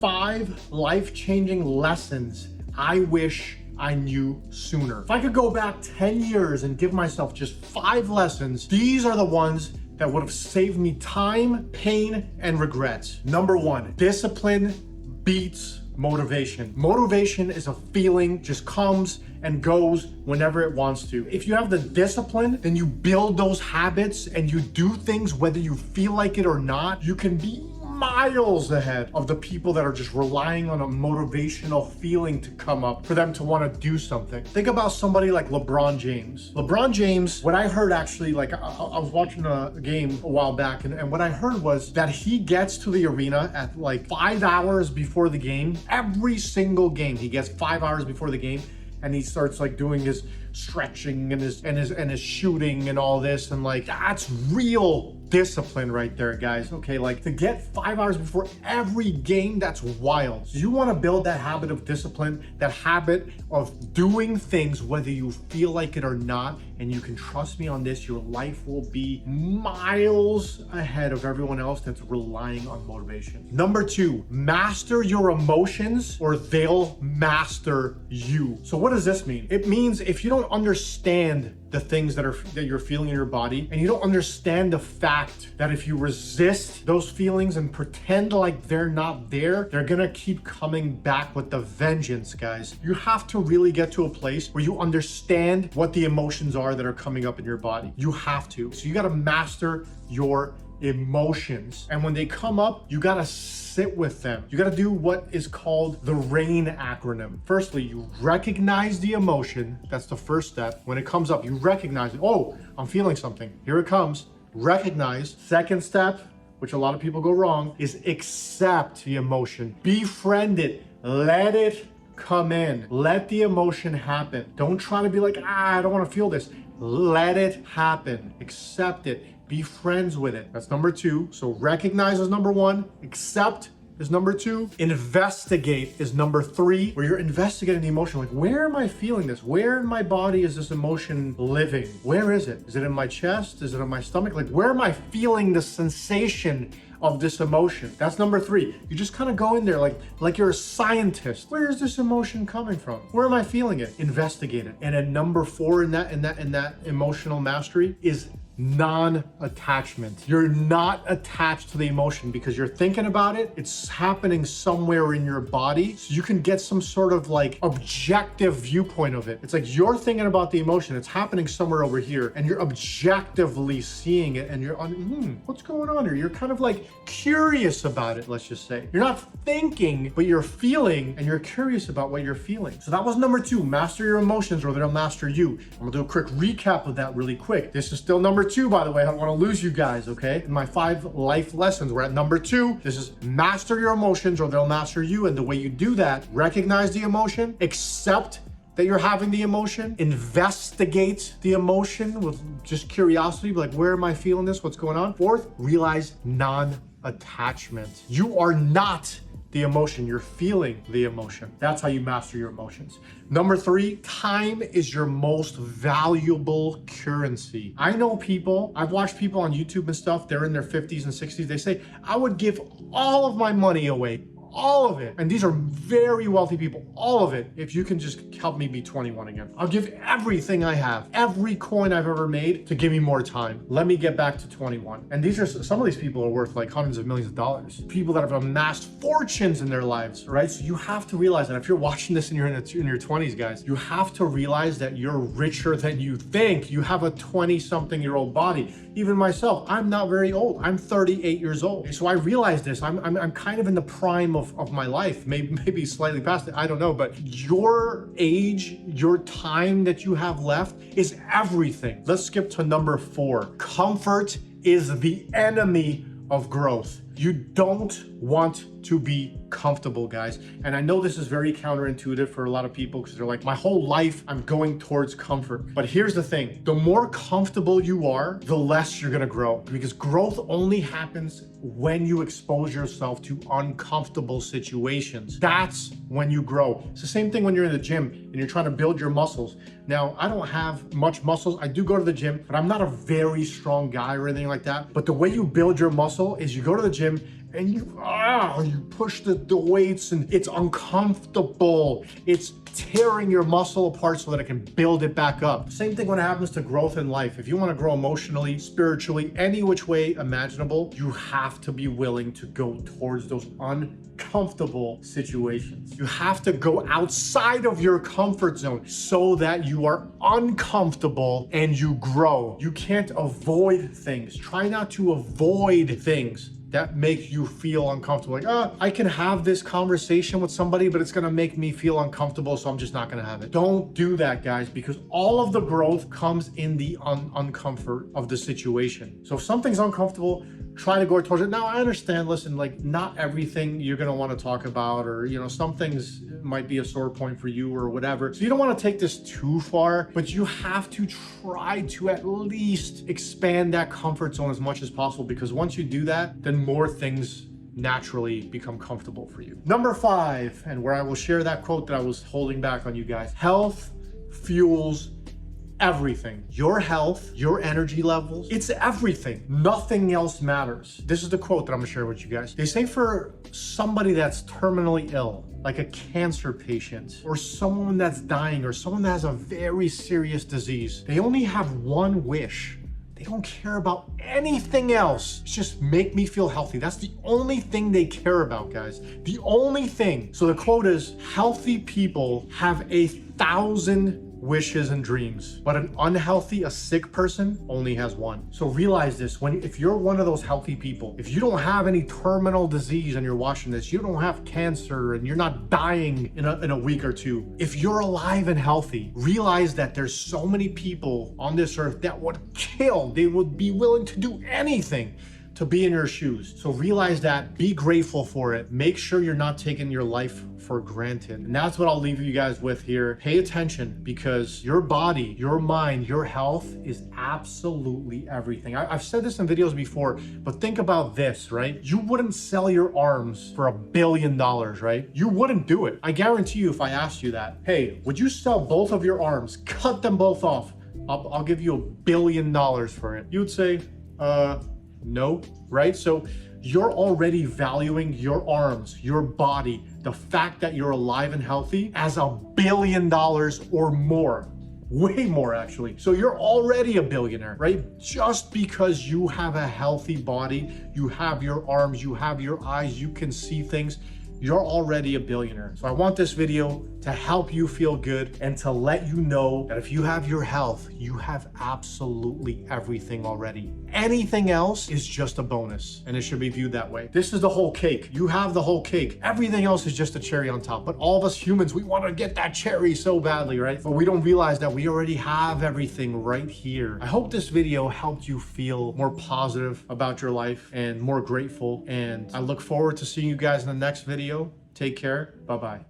5 life-changing lessons I wish I knew sooner. If I could go back 10 years and give myself just 5 lessons, these are the ones that would have saved me time, pain, and regrets. Number 1, discipline beats motivation. Motivation is a feeling, just comes and goes whenever it wants to. If you have the discipline, then you build those habits and you do things whether you feel like it or not. You can be miles ahead of the people that are just relying on a motivational feeling to come up for them to want to do something. Think about somebody like LeBron James. LeBron James, what I heard actually, like I was watching a game a while back, and what I heard was that he gets to the arena at like 5 hours before the game. Every single game, he gets 5 hours before the game, and he starts like doing his stretching and his shooting and all this, and like that's real discipline right there, guys. Okay, like to get 5 hours before every game, that's wild. So you want to build that habit of discipline, that habit of doing things whether you feel like it or not, and you can trust me on this, your life will be miles ahead of everyone else that's relying on motivation. Number 2, master your emotions or they'll master you. So what does this mean? It means if you don't understand the things that you're feeling in your body, and you don't understand the fact that if you resist those feelings and pretend like they're not there, they're gonna keep coming back with the vengeance, guys. You have to really get to a place where you understand what the emotions are that are coming up in your body. You have to. So you gotta master your emotions. And when they come up, you gotta sit with them. You gotta do what is called the RAIN acronym. Firstly, you recognize the emotion. That's the first step. When it comes up, you recognize it. Oh, I'm feeling something. Here it comes. Recognize. Second step, which a lot of people go wrong, is accept the emotion. Befriend it. Let it come in. Let the emotion happen. Don't try to be like, I don't want to feel this. Let it happen. Accept it. Be friends with it. That's number 2. So recognize is number 1. Accept is number 2. Investigate is number 3, where you're investigating the emotion. Like, where am I feeling this? Where in my body is this emotion living? Where is it? Is it in my chest? Is it in my stomach? Like, where am I feeling the sensation of this emotion? That's number 3. You just kind of go in there like you're a scientist. Where is this emotion coming from? Where am I feeling it? Investigate it. And then number 4 in that emotional mastery is non-attachment. You're not attached to the emotion because you're thinking about it. It's happening somewhere in your body. So you can get some sort of like objective viewpoint of it. It's like you're thinking about the emotion. It's happening somewhere over here and you're objectively seeing it and you're on, what's going on here? You're kind of like curious about it, let's just say. You're not thinking, but you're feeling and you're curious about what you're feeling. So that was number 2, master your emotions or they'll master you. I'm gonna do a quick recap of that really quick. This is still number 2, by the way. I don't want to lose you guys, okay? In my 5 life lessons, we're at number 2. This is master your emotions or they'll master you. And the way you do that, recognize the emotion, accept that you're having the emotion, investigate the emotion with just curiosity, like, where am I feeling this? What's going on? 4th, realize non-attachment. You are not the emotion, you're feeling the emotion. That's how you master your emotions. Number 3, time is your most valuable currency. I know people, I've watched people on YouTube and stuff, they're in their 50s and 60s, they say, I would give all of my money away, all of it. And these are very wealthy people, all of it, if you can just help me be 21 again. I'll give everything I have, every coin I've ever made to give me more time. Let me get back to 21. And these are, some of these people are worth like hundreds of millions of dollars. People that have amassed fortunes in their lives, right? So you have to realize that if you're watching this and you're in your 20s, guys, you have to realize that you're richer than you think. You have a 20-something-year-old body. Even myself, I'm not very old. I'm 38 years old. So I realize this. I'm kind of in the prime of my life, maybe slightly past it, I don't know, but your age, your time that you have left is everything. Let's skip to number 4. Comfort is the enemy of growth. You don't want to be comfortable, guys. And I know this is very counterintuitive for a lot of people because they're like, my whole life I'm going towards comfort. But here's the thing, the more comfortable you are, the less you're gonna grow, because growth only happens when you expose yourself to uncomfortable situations. That's when you grow. It's the same thing when you're in the gym and you're trying to build your muscles. Now, I don't have much muscles. I do go to the gym, but I'm not a very strong guy or anything like that. But the way you build your muscle is you go to the gym and you push the weights and it's uncomfortable. It's tearing your muscle apart so that it can build it back up. Same thing when it happens to growth in life. If you want to grow emotionally, spiritually, any which way imaginable, you have to be willing to go towards those uncomfortable situations. You have to go outside of your comfort zone so that you are uncomfortable and you grow. You can't avoid things. Try not to avoid things that make you feel uncomfortable. Like, I can have this conversation with somebody, but it's gonna make me feel uncomfortable, so I'm just not gonna have it. Don't do that, guys, because all of the growth comes in the uncomfort of the situation. So if something's uncomfortable, try to go towards it. Now, I understand, listen, like not everything you're gonna wanna talk about, or some things might be a sore point for you or whatever. So you don't wanna take this too far, but you have to try to at least expand that comfort zone as much as possible, because once you do that, then more things naturally become comfortable for you. Number 5, and where I will share that quote that I was holding back on you guys. Health fuels everything. Your health, your energy levels, it's everything. Nothing else matters. This is the quote that I'm gonna share with you guys. They say for somebody that's terminally ill, like a cancer patient, or someone that's dying, or someone that has a very serious disease, they only have one wish. They don't care about anything else. It's just make me feel healthy. That's the only thing they care about, guys. The only thing. So the quote is, healthy people have 1,000 wishes and dreams, but an unhealthy, a sick person only has one. So realize this, if you're one of those healthy people, if you don't have any terminal disease and you're watching this, you don't have cancer and you're not dying in a week or two, if you're alive and healthy, realize that there's so many people on this earth that would kill, they would be willing to do anything to be in your shoes. So realize that, be grateful for it. Make sure you're not taking your life for granted. And that's what I'll leave you guys with here. Pay attention, because your body, your mind, your health is absolutely everything. I've said this in videos before, but think about this, right? You wouldn't sell your arms for $1 billion, right? You wouldn't do it. I guarantee you, if I asked you that, hey, would you sell both of your arms, cut them both off? I'll give you $1 billion for it. You would say, no, right? So you're already valuing your arms, your body, the fact that you're alive and healthy as $1 billion or more. Way more, actually. So you're already a billionaire, right? Just because you have a healthy body, you have your arms, you have your eyes, you can see things, you're already a billionaire. So I want this video to help you feel good and to let you know that if you have your health, you have absolutely everything already. Anything else is just a bonus, and it should be viewed that way. This is the whole cake. You have the whole cake. Everything else is just a cherry on top. But all of us humans, we want to get that cherry so badly, right? But we don't realize that we already have everything right here. I hope this video helped you feel more positive about your life and more grateful. And I look forward to seeing you guys in the next video. Take care. Bye-bye.